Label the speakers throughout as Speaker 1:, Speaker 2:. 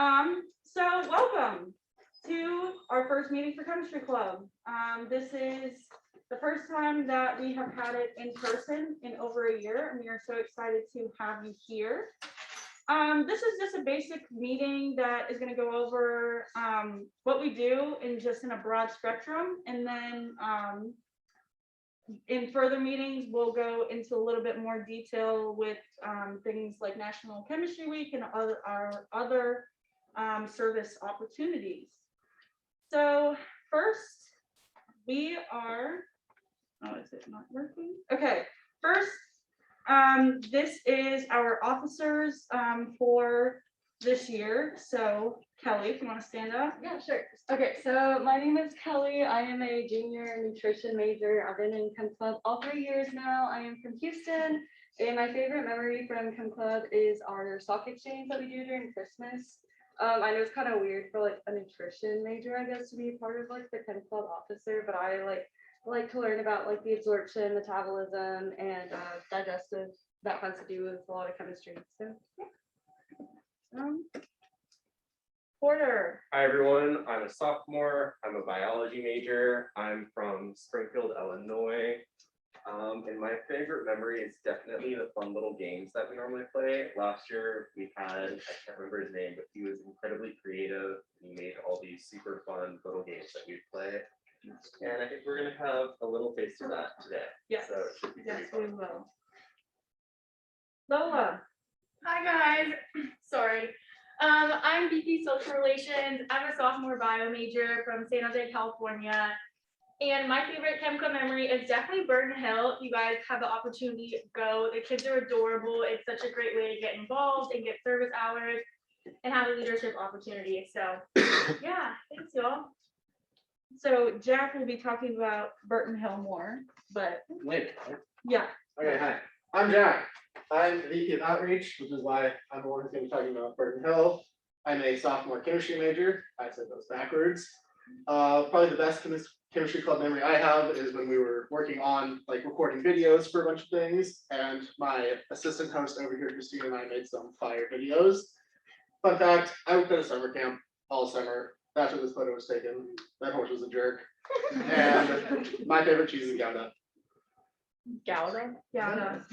Speaker 1: So welcome to our first meeting for Chemistry Club. This is the first time that we have had it in person in over a year, and we are so excited to have you here. This is just a basic meeting that is going to go over what we do in a broad spectrum, and then in further meetings, we'll go into a little bit more detail with things like National Chemistry Week and our other service opportunities. So first, we are, oh, is it not working? Okay, first, this is our officers for this year. So Kelly, if you want to stand up.
Speaker 2: Yeah, sure. Okay, so my name is Kelly. I am a junior nutrition major. I've been in Chem Club all 3 years now. I am from Houston, and my favorite memory from Chem Club is our stock exchange that we do during Christmas. I know it's kind of weird for like a nutrition major, I guess, to be part of like the Chem Club officer, but I like to learn about like the absorption, metabolism, and digestive that has to do with a lot of chemistry. So yeah.
Speaker 1: Porter.
Speaker 3: Hi everyone, I'm a sophomore. I'm a biology major. I'm from Springfield, Illinois. And my favorite memory is definitely the fun little games that we normally play. Last year we had, I can't remember his name, but he was incredibly creative. He made all these super fun little games that we'd play. And I think we're gonna have a little taste of that today.
Speaker 1: Yes,
Speaker 3: So it should be pretty
Speaker 1: yes, we
Speaker 3: fun.
Speaker 1: will. Lola.
Speaker 4: Hi guys, sorry. I'm VP Social Relations. I'm a sophomore bio major from San Jose, California. And my favorite Chem Club memory is definitely Burton Hill. You guys have the opportunity to go. The kids are adorable. It's such a great way to get involved and get service hours and have a leadership opportunity. So yeah, thanks y'all.
Speaker 1: So Jack will be talking about Burton Hill more, but
Speaker 5: Wait.
Speaker 1: yeah.
Speaker 5: Okay, hi. I'm Jack. I'm VP of Outreach, which is why I'm the one who's going to be talking about Burton Hill. I'm a sophomore chemistry major. I said those backwards. Probably the best chemistry club memory I have is when we were working on like recording videos for a bunch of things, and my assistant host over here, Christine, and I made some fire videos. Fun fact, I worked at a summer camp all summer. That's where this photo was taken. That horse was a jerk. And my favorite cheese is Gouda.
Speaker 1: Gouda. Gouda.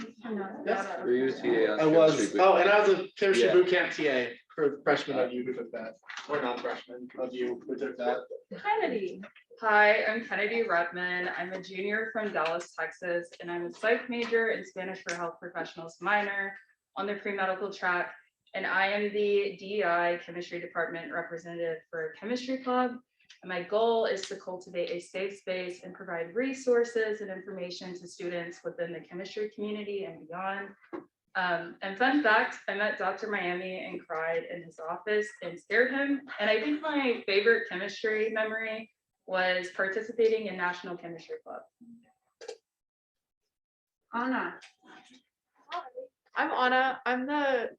Speaker 5: Yes.
Speaker 6: Were you a TA on
Speaker 5: I was.
Speaker 6: chemistry?
Speaker 5: Oh, and I was a chemistry
Speaker 6: Yeah.
Speaker 5: boot camp TA for the freshmen of you who took that, or non-freshmen of you who took that.
Speaker 1: Kennedy.
Speaker 2: Hi, I'm Kennedy Rudman. I'm a junior from Dallas, Texas, and I'm a psych major and Spanish for Health Professionals minor on the pre-medical track. And I am the DEI chemistry department representative for Chemistry Club. And my goal is to cultivate a safe space and provide resources and information to students within the chemistry community and beyond. And fun fact, I met Dr. Miami and cried in his office and scared him. And I think my favorite chemistry memory was participating in National Chemistry Club.
Speaker 1: Anna.
Speaker 4: I'm Anna. I'm the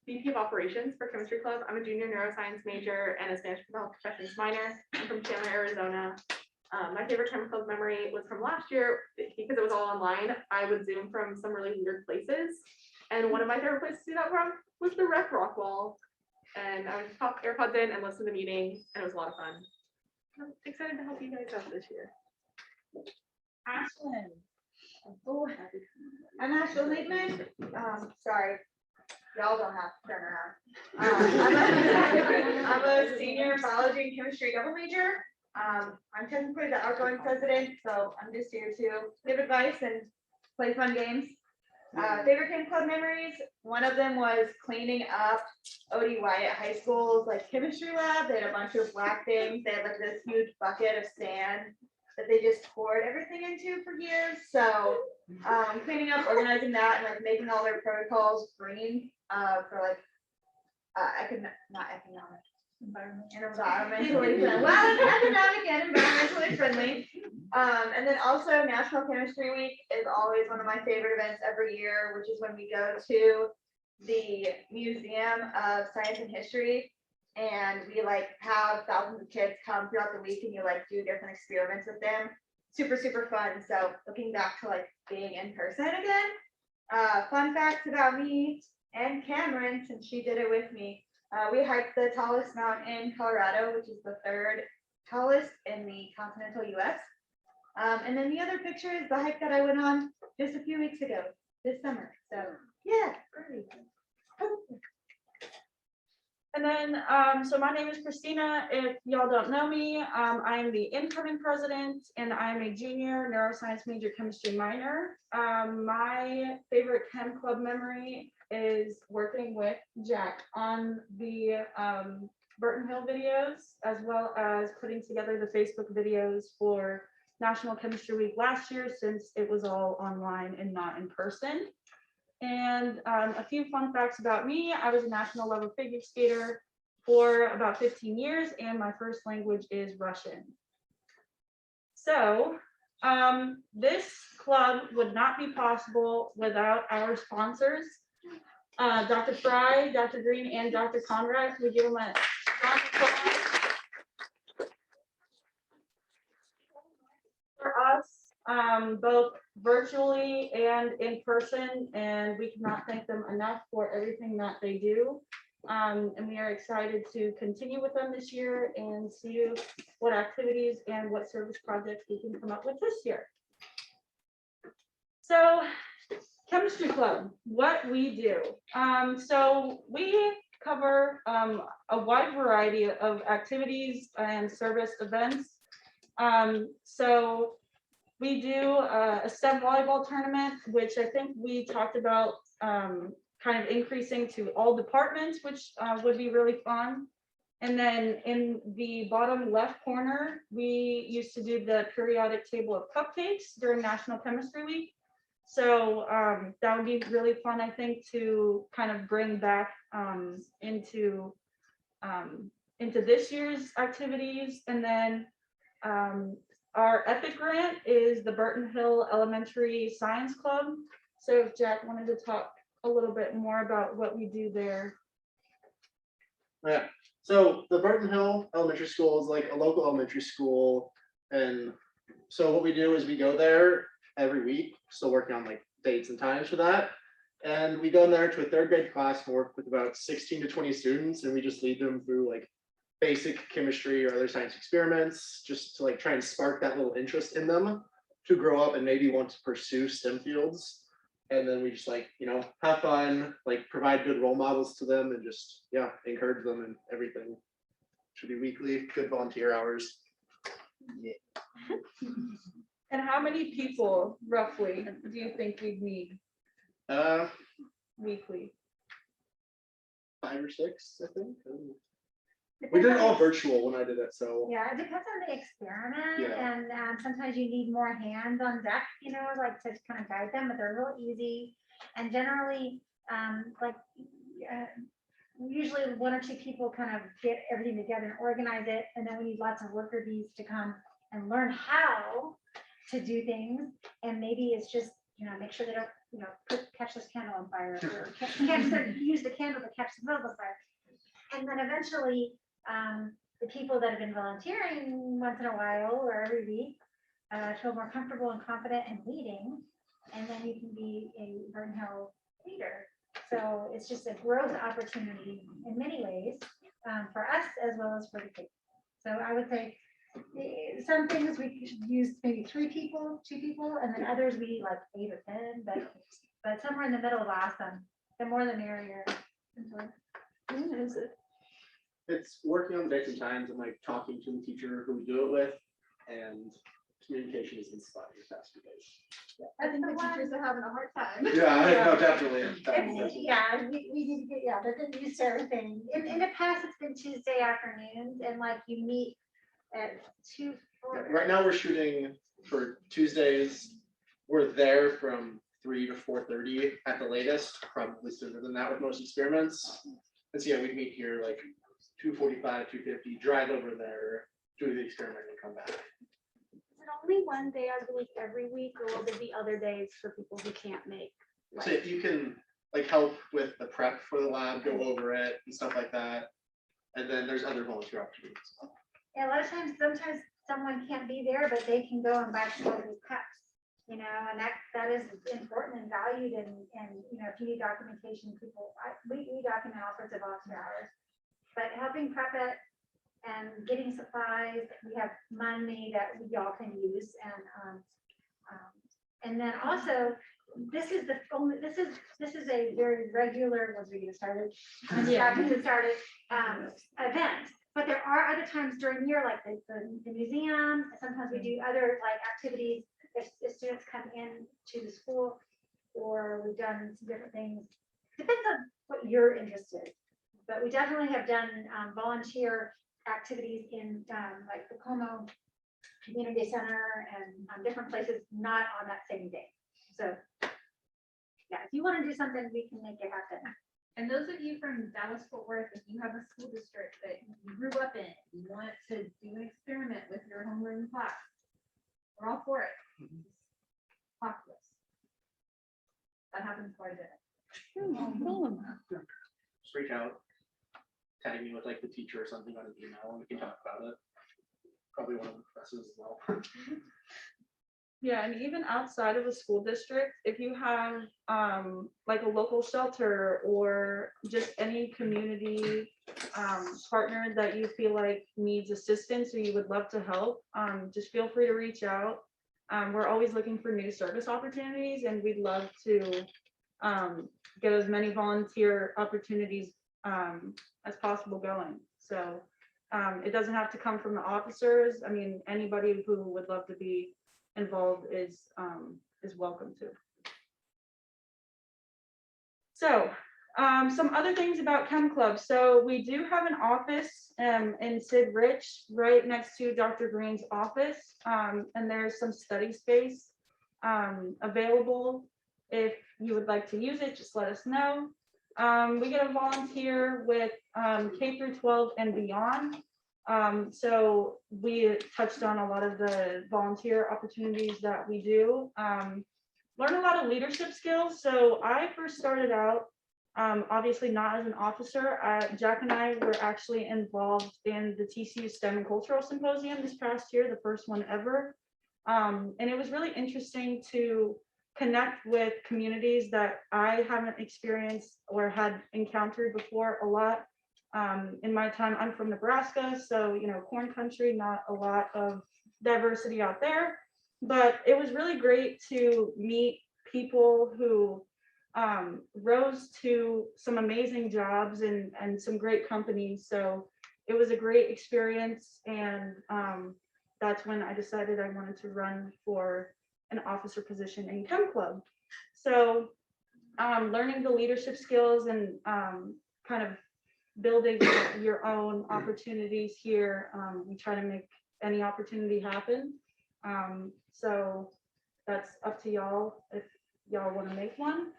Speaker 4: VP of Operations for Chemistry Club. I'm a junior neuroscience major and a Spanish for Health Professions minor. I'm from Chandler, Arizona. My favorite Chem Club memory was from last year because it was all online. I would Zoom from some really weird places. And one of my favorite places to do that from was the rec rock wall. And I would just pop AirPods in and listen to the meeting, and it was a lot of fun. I'm excited to help you guys out this year.
Speaker 1: Ashlyn.
Speaker 7: I'm Ashlyn Lakeman. Sorry, y'all don't have to turn around. I'm a senior biology and chemistry double major. I'm technically the outgoing president, so I'm just here to give advice and play fun games. Favorite Chem Club memories. One of them was cleaning up OD Wyatt High School's like chemistry lab. They had a bunch of black things. They had like this huge bucket of sand that they just poured everything into for years. So cleaning up, organizing that, and like making all their protocols green for like environmentally friendly. Well, economic and environmentally friendly. And then also National Chemistry Week is always one of my favorite events every year, which is when we go to the Museum of Science and History, and we like have thousands of kids come throughout the week, and you like do different experiments with them. Super fun. So looking back to like being in person again. Fun facts about me and Cameron, since she did it with me. We hiked the tallest mountain in Colorado, which is the third tallest in the continental US. And then the other picture is the hike that I went on just a few weeks ago, this summer. So yeah, great.
Speaker 1: And then, so my name is Christina. If y'all don't know me, I am the incoming president and I'm a junior neuroscience major chemistry minor. My favorite chem club memory is working with Jack on the Burton Hill videos, as well as putting together the Facebook videos for National Chemistry Week last year, since it was all online and not in person. And a few fun facts about me. I was a national level figure skater for about 15 years, and my first language is Russian. So this club would not be possible without our sponsors, Dr. Fry, Dr. Green, and Dr. Conrad. We give them a round of applause for us, both virtually and in person, and we cannot thank them enough for everything that they do. And we are excited to continue with them this year and see what activities and what service projects we can come up with this year. So, Chemistry Club, what we do. So we cover a wide variety of activities and service events. So we do a STEM volleyball tournament, which I think we talked about kind of increasing to all departments, which would be really fun. And then in the bottom left corner, we used to do the periodic table of cupcakes during National Chemistry Week. So that would be really fun, I think, to kind of bring back into this year's activities. And then our EPIC grant is the Burton Hill Elementary Science Club. So if Jack wanted to talk a little bit more about what we do there.
Speaker 5: Yeah, so the Burton Hill Elementary School is like a local elementary school. And so what we do is we go there every week, still working on like dates and times for that. And we go in there to a third grade class and work with about 16 to 20 students. And we just lead them through like basic chemistry or other science experiments, just to like try and spark that little interest in them to grow up and maybe want to pursue STEM fields. And then we just like, you know, have fun, like provide good role models to them and just, yeah, encourage them and everything. Should be weekly, good volunteer hours. Yeah.
Speaker 1: And how many people roughly do you think we'd need weekly?
Speaker 5: 5 or 6, I think. We did it all virtual when I did it, so.
Speaker 6: Yeah, it depends on the experiment,
Speaker 5: Yeah.
Speaker 6: and sometimes you need more hands on deck, you know, like to kind of guide them, but they're real easy. And generally, usually 1 or 2 people kind of get everything together and organize it, and then we need lots of worker bees to come and learn how to do things. And maybe it's just, you know, make sure they don't, you know, catch this candle on fire, or use the candle to catch the middle of the fire. And then eventually, the people that have been volunteering once in a while or every week feel more comfortable and confident in leading, and then you can be a Burton Hill leader. So it's just a growth opportunity in many ways for us as well as for the kids. So I would say some things we could use maybe 3 people, 2 people, and then others we need like 8 or 10, but somewhere in the middle is awesome. The more the merrier.
Speaker 1: Is it?
Speaker 5: It's working on the dates and times and like talking to the teacher who we do it with, and communication is inspired faster days.
Speaker 7: I think the teachers are having a hard time.
Speaker 5: Yeah, I
Speaker 6: Yeah.
Speaker 5: know, definitely.
Speaker 6: Yeah, we need to get, yeah, they're getting used to everything. In the past, it's been Tuesday afternoons, and like you meet at 2.
Speaker 5: Yeah, right now we're shooting for Tuesdays. We're there from 3 to 4:30 at the latest, probably sooner than that with most experiments. And so yeah, we'd meet here like 2:45, 2:50, drive over there, do the experiment and come back.
Speaker 8: Is it only one day out of the week every week, or will there be other days for people who can't make?
Speaker 5: So if you can like help with the prep for the lab, go over it and stuff like that. And then there's other volunteer opportunities.
Speaker 6: Yeah, a lot of times, sometimes someone can't be there, but they can go and buy some of these cups, you know, and that is important and valued. And you know, if you need documentation, we document all sorts of volunteer hours. but helping prep it and getting supplies, we have money that we all can use and then also, this is a very regular, once we get started, event. But there are other times during the year, like the museum, sometimes we do other like activities if students come in to the school, or we've done some different things. Depends on what you're interested in. But we definitely have done volunteer activities in like the Como Community Center and different places, not on that same day. So yeah, if you want to do something, we can make it happen.
Speaker 9: And those of you from Dallas Fort Worth, if you have a school district that you grew up in, you want to do an experiment with your homeroom class, we're all for it. Talk to us. That happens quite a bit.
Speaker 5: Just reach out, tag me with like the teacher or something on an email, and we can talk about it. Probably one of the professors as well.
Speaker 1: Yeah, and even outside of a school district, if you have like a local shelter or just any community partner that you feel like needs assistance or you would love to help, just feel free to reach out. We're always looking for new service opportunities, and we'd love to get as many volunteer opportunities as possible going. So it doesn't have to come from the officers. I mean, anybody who would love to be involved is welcome to. So some other things about Chem Club. So we do have an office in Sid Rich, right next to Dr. Green's office, and there's some study space available. If you would like to use it, just let us know. We get a volunteer with K through 12 and beyond. So we touched on a lot of the volunteer opportunities that we do. Learn a lot of leadership skills. So I first started out, obviously not as an officer. Jack and I were actually involved in the TCU STEM and Cultural Symposium this past year, the first one ever. And it was really interesting to connect with communities that I haven't experienced or had encountered before a lot. In my time, I'm from Nebraska, so, you know, corn country, not a lot of diversity out there, but it was really great to meet people who rose to some amazing jobs and some great companies. So it was a great experience, and that's when I decided I wanted to run for an officer position in Chem Club. So learning the leadership skills and kind of building your own opportunities here. We try to make any opportunity happen. So that's up to y'all if y'all want to make one.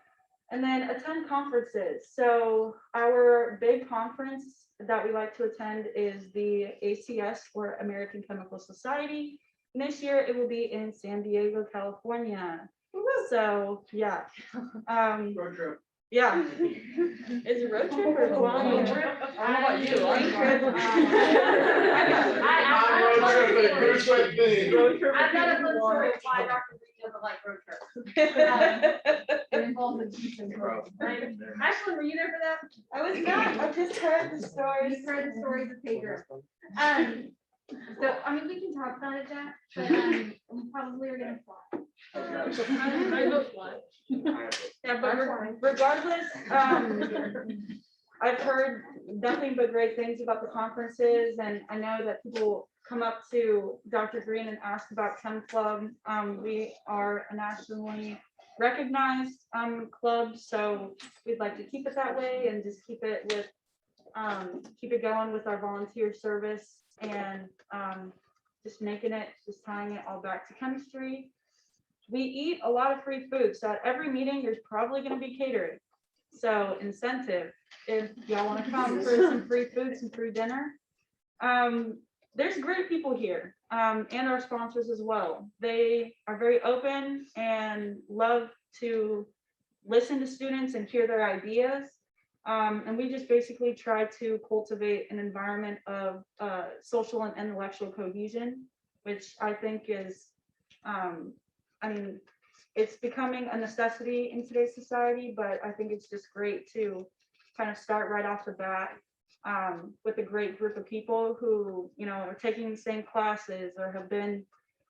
Speaker 1: And then attend conferences. So our big conference that we like to attend is the ACS, or American Chemical Society. And this year it will be in San Diego, California. So yeah.
Speaker 5: Road trip.
Speaker 1: Yeah. Is it road trip or flying?
Speaker 5: I don't know about you.
Speaker 9: I've got a good story of why Dr. Green doesn't like road trips. It involves a beach and road. Ashley, were you there for that?
Speaker 7: I was not, I just heard the stories.
Speaker 9: You've heard the stories of Pedro. So, I mean, we can talk about it, Jack, but we probably are gonna fly. I will fly.
Speaker 1: Yeah, but regardless, I've heard nothing but great things about the conferences, and I know that people come up to Dr. Green and ask about Chem Club. We are a nationally recognized club, so we'd like to keep it that way and just keep it going with our volunteer service, and just tying it all back to chemistry. We eat a lot of free food, so at every meeting there's probably going to be catering. So incentive, if y'all want to come for some free food, some free dinner. There's great people here, and our sponsors as well. They are very open and love to listen to students and hear their ideas. And we just basically try to cultivate an environment of social and intellectual cohesion, which I think is, I mean, it's becoming a necessity in today's society, but I think it's just great to kind of start right off the bat with a great group of people who, you know, are taking the same classes or have been,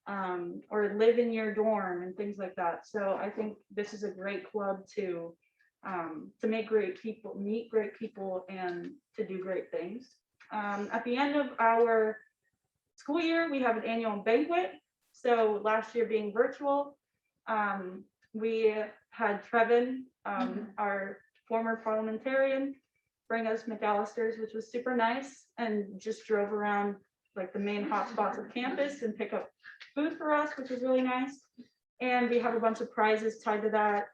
Speaker 1: or live in your dorm and things like that. So I think this is a great club to make great people, meet great people, and to do great things. At the end of our school year, we have an annual banquet. So last year being virtual, we had Trevin, our former parliamentarian, bring us McAllister's, which was super nice, and just drove around like the main hotspots of campus and pick up food for us, which was really nice. And we have a bunch of prizes tied to that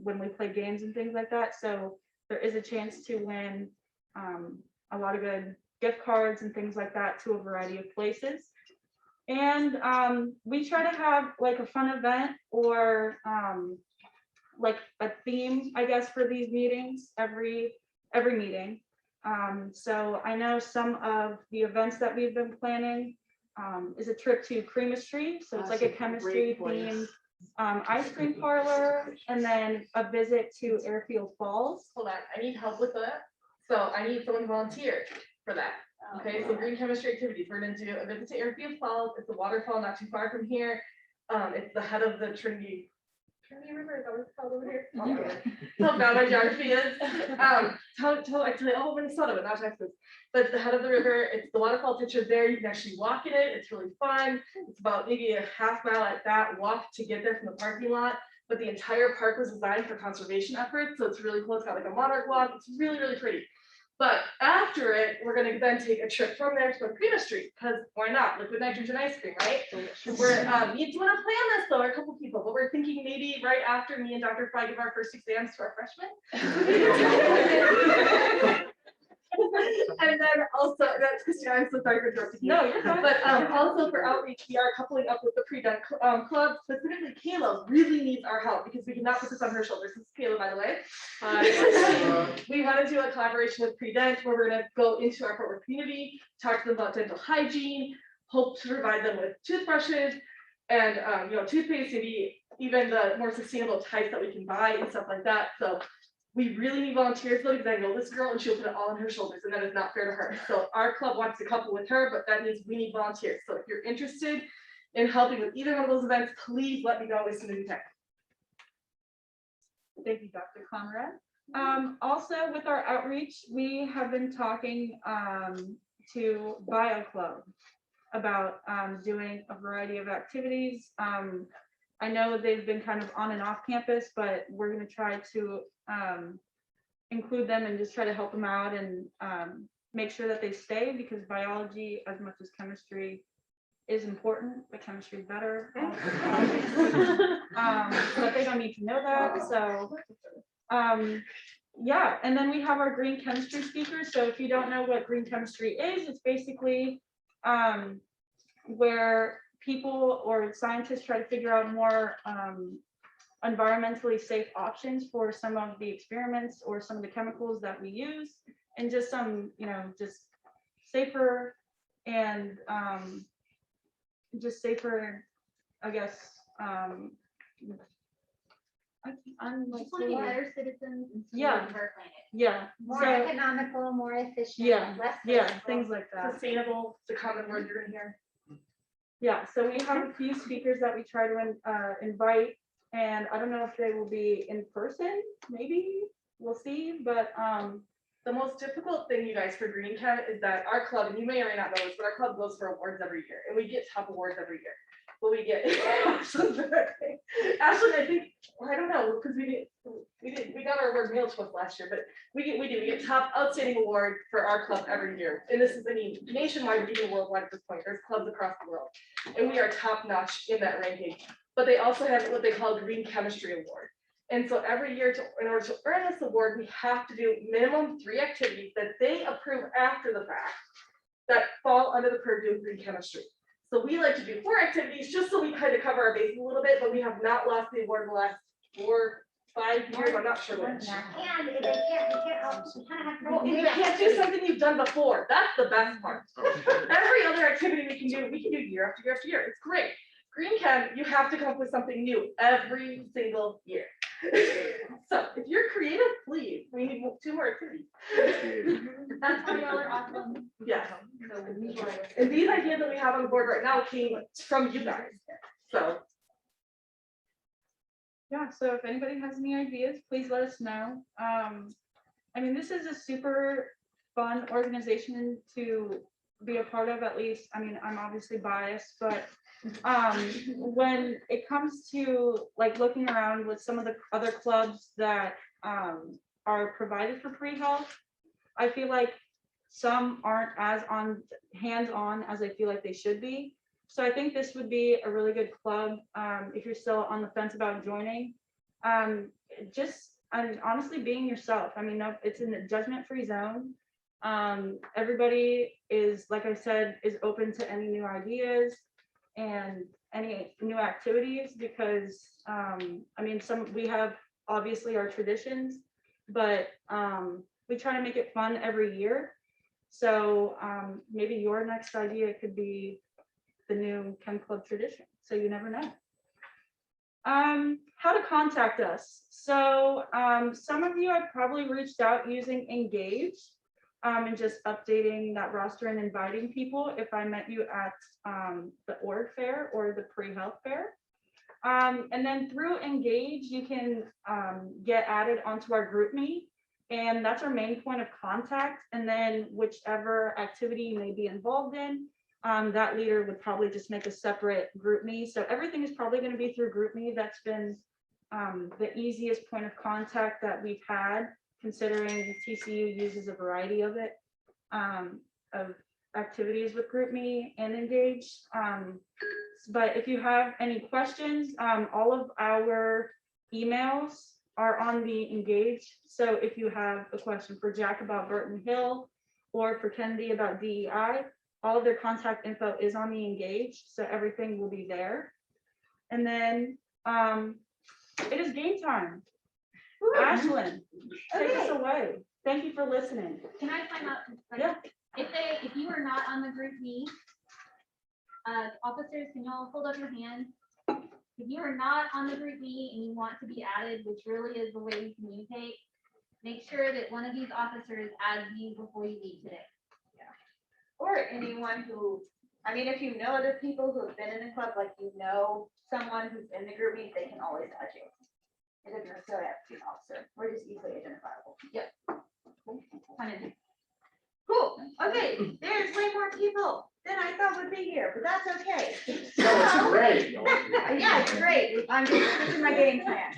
Speaker 1: when we play games and things like that. So there is a chance to win a lot of good gift cards and things like that to a variety of places. And we try to have like a fun event or like a theme, I guess, for these meetings every meeting. So I know some of the events that we've been planning is a trip to Creamistry. So it's like a chemistry themed ice cream parlor, and then a visit to Airfield Falls.
Speaker 4: Hold on, I need help with that. So I need someone to volunteer for that. Okay, so green chemistry activities, we're gonna do a visit to Airfield Falls. It's a waterfall not too far from here. It's the head of the Trinity River, is that what it's called over here? Oh god, my geography is. Actually, oh, Minnesota, but not Texas. But it's the head of the river. It's the waterfall picture there. You can actually walk in it. It's really fun. It's about maybe a half mile at that walk to get there from the parking lot. But the entire park was designed for conservation efforts. So it's really cool. It's got like a monarch walk. It's really, really pretty. But after it, we're gonna then take a trip from there to go to Creamistry, because why not? Liquid nitrogen ice cream, right? We're you want to plan this though, or a couple people, but we're thinking maybe right after me and Dr. Fry give our first exams to our freshmen. And then also, that's Christina, I'm so sorry for interrupting you.
Speaker 1: No, you're fine.
Speaker 4: But also for outreach, we are coupling up with the pre-dent club. Specifically, Kayla really needs our help because we cannot put this on her shoulders. This is Kayla, by the way. We want to do a collaboration with pre-dent where we're going to go into our Fort Worth community, talk to them about dental hygiene, hope to provide them with toothbrushes and toothpaste, maybe even the more sustainable types that we can buy and stuff like that. So we really need volunteers though, because I know this girl and she'll put it all on her shoulders, and that is not fair to her. So our club wants to couple with her, but that means we need volunteers. So if you're interested in helping with either one of those events, please let me know as soon as you can.
Speaker 1: Thank you, Dr. Conrad. Also with our outreach, we have been talking to Bio Club about doing a variety of activities. I know they've been kind of on and off campus, but we're going to try to include them and just try to help them out and make sure that they stay, because biology, as much as chemistry, is important, but chemistry is better. But they don't need to know that. So yeah, and then we have our green chemistry speakers. So if you don't know what green chemistry is, it's basically where people or scientists try to figure out more environmentally safe options for some of the experiments or some of the chemicals that we use, and just some, just safer and I guess. I'm like,
Speaker 8: Just want to be better citizens and
Speaker 1: Yeah.
Speaker 8: stewards of our planet.
Speaker 1: yeah,
Speaker 6: More
Speaker 1: so,
Speaker 6: economical, more efficient.
Speaker 1: yeah,
Speaker 6: less
Speaker 1: yeah,
Speaker 6: stressful.
Speaker 1: things like that.
Speaker 4: Sustainable, it's a common word you're gonna hear.
Speaker 1: Yeah, so we have a few speakers that we try to invite, and I don't know if they will be in person, maybe, we'll see, but
Speaker 4: The most difficult thing, you guys, for Green Chem is that our club, and you may or may not know this, but our club goes for awards every year, and we get top awards every year. But we get Ashley, I think, well, I don't know, because we got our award mailed to us last year, but we get top outstanding award for our club every year. And this is nationwide or even worldwide at this point. There's clubs across the world, and we are top notch in that ranking. But they also have what they call Green Chemistry Award. And so every year, in order to earn this award, we have to do minimum 3 activities that they approve after the fact that fall under the purview of green chemistry. So we like to do 4 activities just so we kind of cover our bases a little bit, but we have not lost the award in the last 4, 5 years. I'm not sure which.
Speaker 6: And if they can't, you kind of have to.
Speaker 4: Well, you can't do something you've done before. That's the best part. Every other activity we can do year after year after year. It's great.
Speaker 1: Green Chem, you have to come up with something new every single year. So if you're creative, please, we need 2 more activities.
Speaker 9: That's why y'all are awesome.
Speaker 1: Yeah,
Speaker 9: So we enjoy it.
Speaker 1: and these ideas that we have on the board right now came from you guys, so.
Speaker 2: Yeah, so if anybody has any ideas, please let us know. I mean, this is a super fun organization to be a part of, at least. I mean, I'm obviously biased, but when it comes to like looking around with some of the other clubs that are provided for pre-health, I feel like some aren't as hands-on as I feel like they should be. So I think this would be a really good club if you're still on the fence about joining. And honestly, being yourself. I mean, it's in a judgment-free zone. Everybody is, like I said, is open to any new ideas and any new activities because I mean, we have obviously our traditions, but we try to make it fun every year. So maybe your next idea could be the new Chem Club tradition. So you never know. How to contact us. So some of you have probably reached out using Engage and just updating that roster and inviting people if I met you at the org fair or the pre-health fair. And then through Engage, you can get added onto our GroupMe, and that's our main point of contact. And then whichever activity you may be involved in, that leader would probably just make a separate GroupMe. So everything is probably going to be through GroupMe. That's been the easiest point of contact that we've had, considering TCU uses a variety of activities with GroupMe and Engage. But if you have any questions, all of our emails are on the Engage. So if you have a question for Jack about Burton Hill or for Kennedy about DEI, all of their contact info is on the Engage. So everything will be there. And then it is game time. Ashlyn, take us away. Thank you for listening.
Speaker 8: Can I find out? Like,
Speaker 2: Yeah.
Speaker 8: If you are not on the group me, officers, can y'all hold up your hand? If you are not on the group me and you want to be added, which really is the way we communicate, make sure that one of these officers adds you before you leave today.
Speaker 7: Or anyone who, I mean, if you know other people who have been in the club, like you know someone who's in the group meet, they can always add you. It doesn't necessarily have to be an officer. We're just easily identifiable.
Speaker 8: Yep. Kind of.
Speaker 7: Cool. Okay, there's way more people than I thought would be here, but that's okay.
Speaker 5: No, it's great.
Speaker 7: Yeah, it's great. I'm just, this is my game plan.